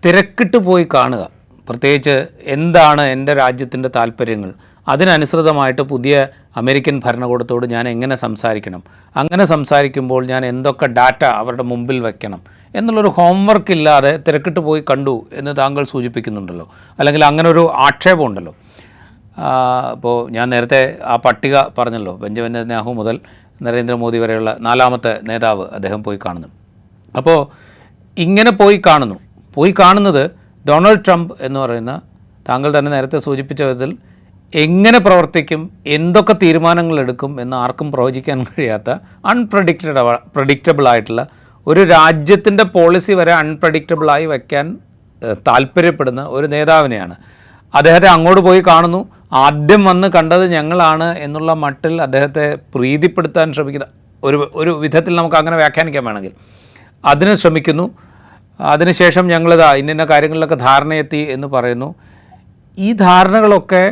തിരക്കിട്ട് പോയി കാണുക. പ്രത്യേകിച്ച് എന്താണ് എൻ്റെ രാജ്യത്തിൻ്റെ താല്പര്യങ്ങൾ, അതിനനുസൃതമായിട്ട് പുതിയ അമേരിക്കൻ ഭരണകൂടത്തോട് ഞാൻ എങ്ങനെ സംസാരിക്കണം, അങ്ങനെ സംസാരിക്കുമ്പോൾ ഞാൻ എന്തൊക്കെ ഡാറ്റ അവരുടെ മുമ്പിൽ വയ്ക്കണം എന്നുള്ളൊരു ഹോംവർക്ക് ഇല്ലാതെ തിരക്കിട്ട് പോയി കണ്ടു എന്ന് താങ്കൾ സൂചിപ്പിക്കുന്നുണ്ടല്ലോ, അല്ലെങ്കിൽ അങ്ങനെ ഒരു ആക്ഷേപമുണ്ടല്ലോ. ഇപ്പോൾ ഞാൻ നേരത്തെ ആ പട്ടിക പറഞ്ഞല്ലോ, ബെഞ്ചമിൻ നെതന്യാഹു മുതൽ നരേന്ദ്രമോദി വരെയുള്ള 4ാമത്തെ നേതാവ് അദ്ദേഹം പോയി കാണുന്നു. അപ്പോൾ ഇങ്ങനെ പോയി കാണുന്നത് ഡൊണാൾഡ് ട്രംപ് എന്ന് പറയുന്ന, താങ്കൾ തന്നെ നേരത്തെ സൂചിപ്പിച്ച വിധത്തിൽ എങ്ങനെ എന്തൊക്കെ തീരുമാനങ്ങൾ എടുക്കും എന്ന് ആർക്കും പ്രവചിക്കാൻ കഴിയാത്ത പ്രഡിക്റ്റബിൾ ആയിട്ടുള്ള ഒരു രാജ്യത്തിൻ്റെ പോളിസി വരെ അൺപ്രഡിക്റ്റബിളായി വയ്ക്കാൻ താല്പര്യപ്പെടുന്ന ഒരു നേതാവിനെയാണ്. അദ്ദേഹത്തെ അങ്ങോട്ട് പോയി കാണുന്നു, ആദ്യം വന്ന് കണ്ടത് ഞങ്ങളാണ് എന്നുള്ള മട്ടിൽ അദ്ദേഹത്തെ പ്രീതിപ്പെടുത്താൻ ശ്രമിക്കുന്ന ഒരു വിധത്തിൽ നമുക്ക് അങ്ങനെ വ്യാഖ്യാനിക്കാൻ വേണമെങ്കിൽ അതിന് ശ്രമിക്കുന്നു. അതിനുശേഷം ഞങ്ങളിതാ ഇന്ന കാര്യങ്ങളിലൊക്കെ ധാരണയെത്തി എന്ന് പറയുന്നു. ഈ ധാരണകളൊക്കെ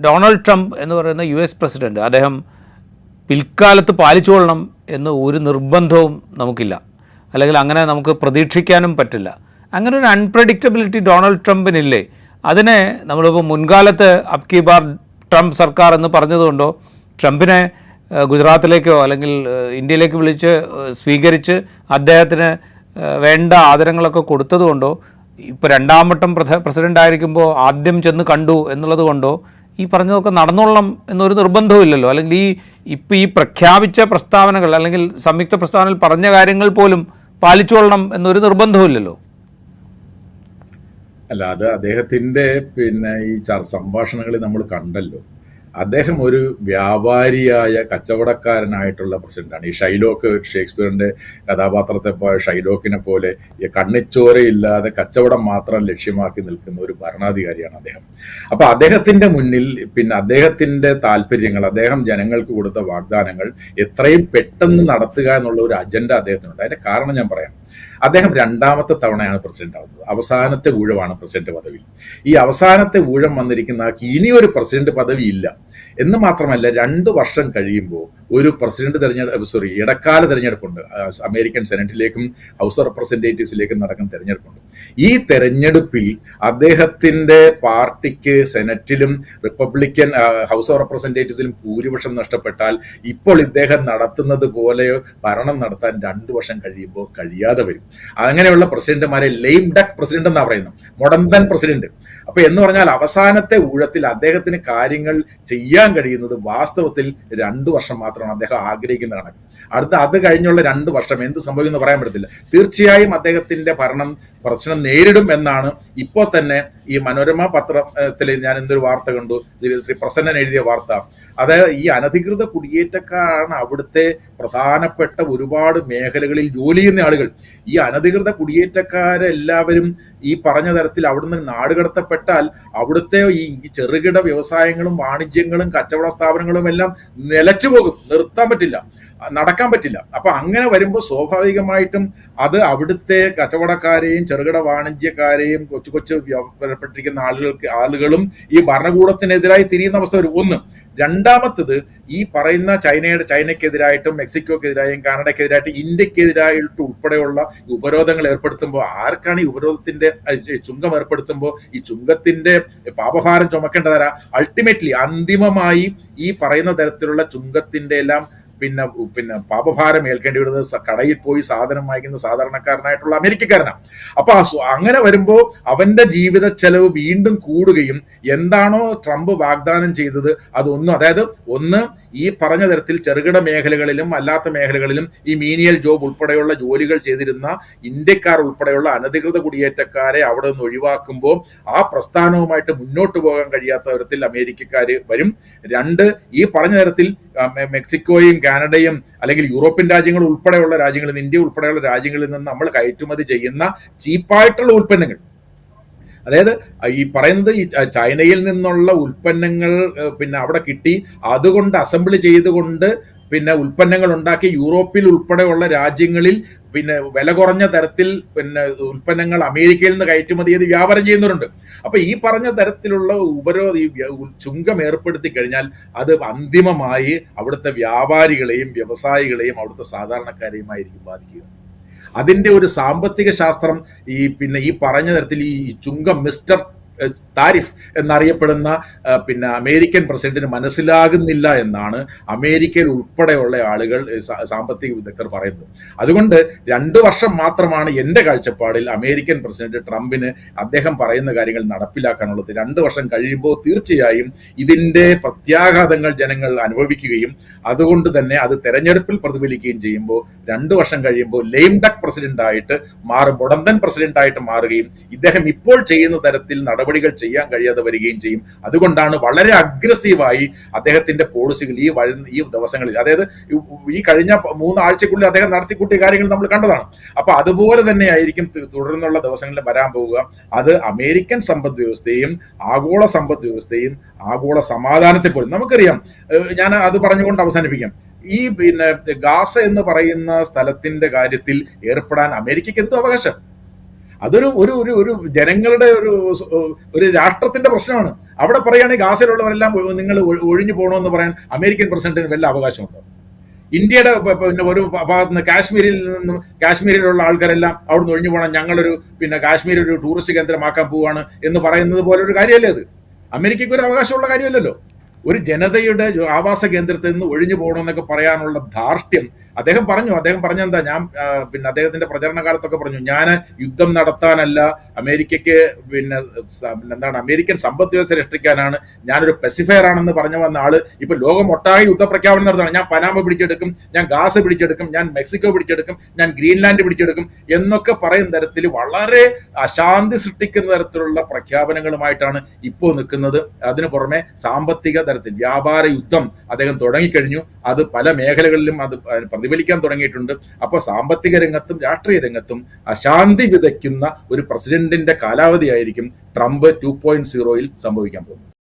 ഡൊണാൾഡ് ട്രംപ് എന്ന് പറയുന്ന US പ്രസിഡൻറ്റ് അദ്ദേഹം പിൽക്കാലത്ത് പാലിച്ചുകൊള്ളണം എന്ന് ഒരു നിർബന്ധവും നമുക്കില്ല, അല്ലെങ്കിൽ അങ്ങനെ നമുക്ക് പ്രതീക്ഷിക്കാനും പറ്റില്ല. അങ്ങനെ ഒരു അൺപ്രഡിക്റ്റബിലിറ്റി ഡൊണാൾഡ് ട്രംപിനില്ലേ? അതിനെ നമ്മളിപ്പോൾ മുൻകാലത്ത് അബ് കി ബാർ ട്രംപ് സർക്കാർ എന്ന് പറഞ്ഞതുകൊണ്ടോ, ട്രംപിനെ ഗുജറാത്തിലേക്കോ അല്ലെങ്കിൽ ഇന്ത്യയിലേക്ക് വിളിച്ച് സ്വീകരിച്ച് അദ്ദേഹത്തിന് വേണ്ട ആദരങ്ങളൊക്കെ കൊടുത്തതുകൊണ്ടോ, ഇപ്പോൾ 2ാം വട്ടം പ്രസിഡൻ്റ് ആയിരിക്കുമ്പോൾ ആദ്യം ചെന്ന് കണ്ടു എന്നുള്ളത് കൊണ്ടോ ഈ പറഞ്ഞതൊക്കെ നടന്നോളണം എന്നൊരു നിർബന്ധവും ഇല്ലല്ലോ. അല്ലെങ്കിൽ ഈ പ്രഖ്യാപിച്ച പ്രസ്താവനകൾ അല്ലെങ്കിൽ സംയുക്ത പ്രസ്താവനയിൽ പറഞ്ഞ കാര്യങ്ങൾ പോലും പാലിച്ചുകൊള്ളണം എന്നൊരു നിർബന്ധവും ഇല്ലല്ലോ. അല്ല, അത് അദ്ദേഹത്തിൻ്റെ ഈ സംഭാഷണങ്ങളിൽ നമ്മൾ കണ്ടല്ലോ. അദ്ദേഹം ഒരു വ്യാപാരിയായ കച്ചവടക്കാരനായിട്ടുള്ള പ്രസിഡന്റാണ്. ഈ ഷെയ്ക്സ്പിയറിന്റെ കഥാപാത്രത്തെ ഷൈലോക്കിനെ പോലെ കണ്ണിച്ചോരയില്ലാതെ കച്ചവടം മാത്രം ലക്ഷ്യമാക്കി നിൽക്കുന്ന ഒരു ഭരണാധികാരിയാണ് അദ്ദേഹം. അപ്പൊ അദ്ദേഹത്തിന്റെ മുന്നിൽ അദ്ദേഹത്തിന്റെ താല്പര്യങ്ങൾ, അദ്ദേഹം ജനങ്ങൾക്ക് കൊടുത്ത വാഗ്ദാനങ്ങൾ എത്രയും പെട്ടെന്ന് നടത്തുക എന്നുള്ള ഒരു അജണ്ട അദ്ദേഹത്തിനുണ്ട്. അതിന്റെ കാരണം ഞാൻ പറയാം. അദ്ദേഹം 2ാമത്തെ തവണയാണ് പ്രസിഡന്റ് ആവുന്നത്. അവസാനത്തെ ഊഴമാണ് പ്രസിഡന്റ് പദവി. ഈ അവസാനത്തെ ഊഴം വന്നിരിക്കുന്ന ഇനിയൊരു പ്രസിഡന്റ് പദവി ഇല്ല എന്ന് മാത്രമല്ല, 2 വർഷം കഴിയുമ്പോൾ ഒരു പ്രസിഡന്റ് ഇടക്കാല തെരഞ്ഞെടുപ്പുണ്ട്. അമേരിക്കൻ സെനറ്റിലേക്കും ഹൗസ് ഓഫ് റെപ്രസെന്റേറ്റീവ്സിലേക്കും നടക്കുന്ന തെരഞ്ഞെടുപ്പുണ്ട്. ഈ തെരഞ്ഞെടുപ്പിൽ അദ്ദേഹത്തിന്റെ പാർട്ടിക്ക് സെനറ്റിലും റിപ്പബ്ലിക്കൻ ഹൗസ് ഓഫ് റെപ്രസെന്റേറ്റീവ്സിലും ഭൂരിപക്ഷം നഷ്ടപ്പെട്ടാൽ ഇപ്പോൾ ഇദ്ദേഹം നടത്തുന്നത് പോലെ ഭരണം നടത്താൻ 2 വർഷം കഴിയുമ്പോൾ കഴിയാതെ വരും. അങ്ങനെയുള്ള പ്രസിഡന്റുമാരെ ലെയിം ഡക്ക് പ്രസിഡന്റ് എന്നാ പറയുന്നത്, മുടന്തൻ പ്രസിഡന്റ്. അപ്പൊ എന്ന് പറഞ്ഞാൽ അവസാനത്തെ ഊഴത്തിൽ അദ്ദേഹത്തിന് കാര്യങ്ങൾ ചെയ്യാൻ കഴിയുന്നത് വാസ്തവത്തിൽ 2 വർഷം മാത്രമാണ് അദ്ദേഹം ആഗ്രഹിക്കുന്ന കണക്ക്. അത് കഴിഞ്ഞുള്ള 2 വർഷം എന്ത് സംഭവിക്കുമെന്ന് പറയാൻ പറ്റത്തില്ല. തീർച്ചയായും അദ്ദേഹത്തിന്റെ പ്രശ്നം നേരിടും എന്നാണ് ഇപ്പോൾ തന്നെ ഈ മനോരമ പത്രത്തിൽ ഞാൻ എന്തൊരു വാർത്ത കണ്ടു, ശ്രീ പ്രസന്നൻ എഴുതിയ വാർത്ത. അതായത് ഈ അനധികൃത കുടിയേറ്റക്കാരാണ് അവിടുത്തെ പ്രധാനപ്പെട്ട ഒരുപാട് മേഖലകളിൽ ജോലി ചെയ്യുന്ന ആളുകൾ. ഈ അനധികൃത കുടിയേറ്റക്കാരെല്ലാവരും ഈ പറഞ്ഞ തരത്തിൽ അവിടുന്ന് നാടുകടത്തപ്പെട്ടാൽ അവിടുത്തെ ഈ ചെറുകിട വ്യവസായങ്ങളും വാണിജ്യങ്ങളും കച്ചവട സ്ഥാപനങ്ങളും എല്ലാം നിലച്ചു പോകും, നിർത്താൻ പറ്റില്ല, നടക്കാൻ പറ്റില്ല. അപ്പൊ അങ്ങനെ വരുമ്പോൾ സ്വാഭാവികമായിട്ടും അത് അവിടുത്തെ കച്ചവടക്കാരെയും ചെറുകിട വാണിജ്യക്കാരെയും കൊച്ചു പെട്ടിരിക്കുന്ന ആളുകളും ഈ ഭരണകൂടത്തിനെതിരായി തിരിയുന്ന അവസ്ഥ വരും. ഒന്ന്. രണ്ടാമത്തത്, ഈ പറയുന്ന ചൈനയ്ക്കെതിരായിട്ടും മെക്സിക്കോക്കെതിരായും കാനഡയ്ക്കെതിരായിട്ടും ഇന്ത്യക്കെതിരായിട്ട് ഉൾപ്പെടെയുള്ള ഉപരോധങ്ങൾ ഏർപ്പെടുത്തുമ്പോൾ ആർക്കാണ് ഈ ഉപരോധത്തിന്റെ ചുങ്കം ഏർപ്പെടുത്തുമ്പോൾ ഈ ചുങ്കത്തിന്റെ പാപഭാരം ചുമക്കേണ്ടതാരാ? അൾട്ടിമേറ്റ്ലി അന്തിമമായി ഈ പറയുന്ന തരത്തിലുള്ള ചുങ്കത്തിന്റെ എല്ലാം പിന്നെ പാപഭാരം ഏൽക്കേണ്ടി വരുന്നത് കടയിൽ പോയി സാധനം വാങ്ങിക്കുന്ന സാധാരണക്കാരനായിട്ടുള്ള അമേരിക്കക്കാരനാണ്. അപ്പൊ അങ്ങനെ വരുമ്പോൾ അവന്റെ ജീവിത ചെലവ് വീണ്ടും കൂടുകയും എന്താണോ ട്രംപ് വാഗ്ദാനം ചെയ്തത് അതായത് ഈ പറഞ്ഞ തരത്തിൽ ചെറുകിട മേഖലകളിലും അല്ലാത്ത മേഖലകളിലും ഈ മീനിയൽ ജോബ് ഉൾപ്പെടെയുള്ള ജോലികൾ ചെയ്തിരുന്ന ഇന്ത്യക്കാർ ഉൾപ്പെടെയുള്ള അനധികൃത കുടിയേറ്റക്കാരെ അവിടെ നിന്ന് ഒഴിവാക്കുമ്പോൾ ആ പ്രസ്ഥാനവുമായിട്ട് മുന്നോട്ട് പോകാൻ കഴിയാത്ത തരത്തിൽ അമേരിക്കക്കാര് വരും. 2, ഈ പറഞ്ഞ തരത്തിൽ മെക്സിക്കോയും കാനഡയും അല്ലെങ്കിൽ യൂറോപ്യൻ രാജ്യങ്ങൾ ഉൾപ്പെടെയുള്ള രാജ്യങ്ങളിൽ നിന്ന്, ഇന്ത്യ ഉൾപ്പെടെയുള്ള രാജ്യങ്ങളിൽ നിന്ന് നമ്മൾ കയറ്റുമതി ചെയ്യുന്ന ചീപ്പായിട്ടുള്ള ഉൽപ്പന്നങ്ങൾ, അതായത് ഈ പറയുന്നത് ഈ ചൈനയിൽ നിന്നുള്ള ഉൽപ്പന്നങ്ങൾ അവിടെ കിട്ടി അതുകൊണ്ട് അസംബിൾ ചെയ്തുകൊണ്ട് ഉൽപ്പന്നങ്ങൾ ഉണ്ടാക്കി യൂറോപ്പിൽ ഉൾപ്പെടെയുള്ള രാജ്യങ്ങളിൽ വില കുറഞ്ഞ തരത്തിൽ ഉൽപ്പന്നങ്ങൾ അമേരിക്കയിൽ നിന്ന് കയറ്റുമതി ചെയ്ത് വ്യാപാരം ചെയ്യുന്നവരുണ്ട്. അപ്പൊ ഈ പറഞ്ഞ തരത്തിലുള്ള ചുങ്കം ഏർപ്പെടുത്തി കഴിഞ്ഞാൽ അത് അന്തിമമായി അവിടുത്തെ വ്യാപാരികളെയും വ്യവസായികളെയും അവിടുത്തെ സാധാരണക്കാരെയുമായിരിക്കും ബാധിക്കുക. അതിന്റെ ഒരു സാമ്പത്തിക ശാസ്ത്രം ഈ പറഞ്ഞ തരത്തിൽ ഈ ചുങ്കം മിസ്റ്റർ താരിഫ് എന്നറിയപ്പെടുന്ന അമേരിക്കൻ പ്രസിഡന്റിന് മനസ്സിലാകുന്നില്ല എന്നാണ് അമേരിക്കയിൽ ഉൾപ്പെടെയുള്ള ആളുകൾ, സാമ്പത്തിക വിദഗ്ധർ പറയുന്നത്. അതുകൊണ്ട് 2 വർഷം മാത്രമാണ് എൻ്റെ കാഴ്ചപ്പാടിൽ അമേരിക്കൻ പ്രസിഡന്റ് ട്രംപിന് അദ്ദേഹം പറയുന്ന കാര്യങ്ങൾ നടപ്പിലാക്കാനുള്ളത്. 2 വർഷം കഴിയുമ്പോൾ തീർച്ചയായും ഇതിൻ്റെ പ്രത്യാഘാതങ്ങൾ ജനങ്ങൾ അനുഭവിക്കുകയും അതുകൊണ്ട് തന്നെ അത് തെരഞ്ഞെടുപ്പിൽ പ്രതിഫലിക്കുകയും ചെയ്യുമ്പോൾ 2 വർഷം കഴിയുമ്പോൾ ലെയിം ഡക്ക് പ്രസിഡന്റ് ആയിട്ട് മാറും, മുടന്തൻ പ്രസിഡന്റ് ആയിട്ട് മാറുകയും ഇദ്ദേഹം ഇപ്പോൾ ചെയ്യുന്ന തരത്തിൽ നടപടികൾ ചെയ്യാൻ കഴിയാതെ വരികയും ചെയ്യും. അതുകൊണ്ടാണ് വളരെ അഗ്രസീവായി അദ്ദേഹത്തിന്റെ പോളിസികൾ ഈ ദിവസങ്ങളിൽ, അതായത് ഈ കഴിഞ്ഞ 3 ആഴ്ചക്കുള്ളിൽ അദ്ദേഹം നടത്തിക്കൂട്ടിയ കാര്യങ്ങൾ നമ്മൾ കണ്ടതാണ്. അപ്പൊ അതുപോലെ തന്നെ ആയിരിക്കും തുടർന്നുള്ള ദിവസങ്ങളിൽ വരാൻ പോവുക. അത് അമേരിക്കൻ സമ്പദ് വ്യവസ്ഥയും ആഗോള സമ്പദ് വ്യവസ്ഥയും ആഗോള സമാധാനത്തെ പോലും നമുക്കറിയാം. ഞാൻ അത് പറഞ്ഞുകൊണ്ട് അവസാനിപ്പിക്കാം. ഈ ഗാസ എന്ന് പറയുന്ന സ്ഥലത്തിന്റെ കാര്യത്തിൽ ഏർപ്പെടാൻ അമേരിക്കയ്ക്ക് എന്തോ അവകാശം? അതൊരു ഒരു ഒരു ഒരു ജനങ്ങളുടെ ഒരു രാഷ്ട്രത്തിന്റെ പ്രശ്നമാണ്. അവിടെ പറയുകയാണെങ്കിൽ ഗാസയിലുള്ളവരെല്ലാം നിങ്ങൾ ഒഴിഞ്ഞു പോകണമെന്ന് പറയാൻ അമേരിക്കൻ പ്രസിഡന്റിന് വല്ല അവകാശമുണ്ടോ? ഇന്ത്യയുടെ ഒരു ഭാഗത്ത് നിന്ന് കാശ്മീരിലുള്ള ആൾക്കാരെല്ലാം അവിടുന്ന് ഒഴിഞ്ഞു പോകണം, ഞങ്ങളൊരു കാശ്മീർ ഒരു ടൂറിസ്റ്റ് കേന്ദ്രമാക്കാൻ പോവുകയാണ് എന്ന് പറയുന്നത് പോലെ ഒരു കാര്യമല്ലേ അത്? അമേരിക്കയ്ക്ക് ഒരു അവകാശമുള്ള കാര്യമല്ലല്ലോ. ഒരു ജനതയുടെ ആവാസ കേന്ദ്രത്തിൽ നിന്ന് ഒഴിഞ്ഞു പോകണമെന്നൊക്കെ പറയാനുള്ള ധാർഷ്ട്യം അദ്ദേഹം പറഞ്ഞെന്താ, ഞാൻ അദ്ദേഹത്തിന്റെ പ്രചരണ കാലത്തൊക്കെ പറഞ്ഞു, ഞാൻ യുദ്ധം നടത്താനല്ല, അമേരിക്കയ്ക്ക് അമേരിക്കൻ സമ്പദ് വ്യവസ്ഥ രക്ഷിക്കാനാണ്, ഞാനൊരു പെസിഫയർ ആണെന്ന് പറഞ്ഞു വന്ന ആള് ഇപ്പൊ ലോകം ഒട്ടാകെ യുദ്ധപ്രഖ്യാപനം നടത്തണം. ഞാൻ പനാമ പിടിച്ചെടുക്കും, ഞാൻ ഗാസ പിടിച്ചെടുക്കും, ഞാൻ മെക്സിക്കോ പിടിച്ചെടുക്കും, ഞാൻ ഗ്രീൻലാൻഡ് പിടിച്ചെടുക്കും എന്നൊക്കെ പറയുന്ന തരത്തിൽ വളരെ അശാന്തി സൃഷ്ടിക്കുന്ന തരത്തിലുള്ള പ്രഖ്യാപനങ്ങളുമായിട്ടാണ് ഇപ്പോൾ നിൽക്കുന്നത്. അതിനു പുറമെ സാമ്പത്തിക തരത്തിൽ വ്യാപാര യുദ്ധം അദ്ദേഹം തുടങ്ങിക്കഴിഞ്ഞു. അത് പല മേഖലകളിലും അത് പ്രതിഫലിക്കാൻ തുടങ്ങിയിട്ടുണ്ട്. അപ്പോൾ സാമ്പത്തിക രംഗത്തും രാഷ്ട്രീയ രംഗത്തും അശാന്തി വിതയ്ക്കുന്ന ഒരു പ്രസിഡന്റിന്റെ കാലാവധിയായിരിക്കും ട്രംപ് 2.0 സംഭവിക്കാൻ പോകുന്നത്.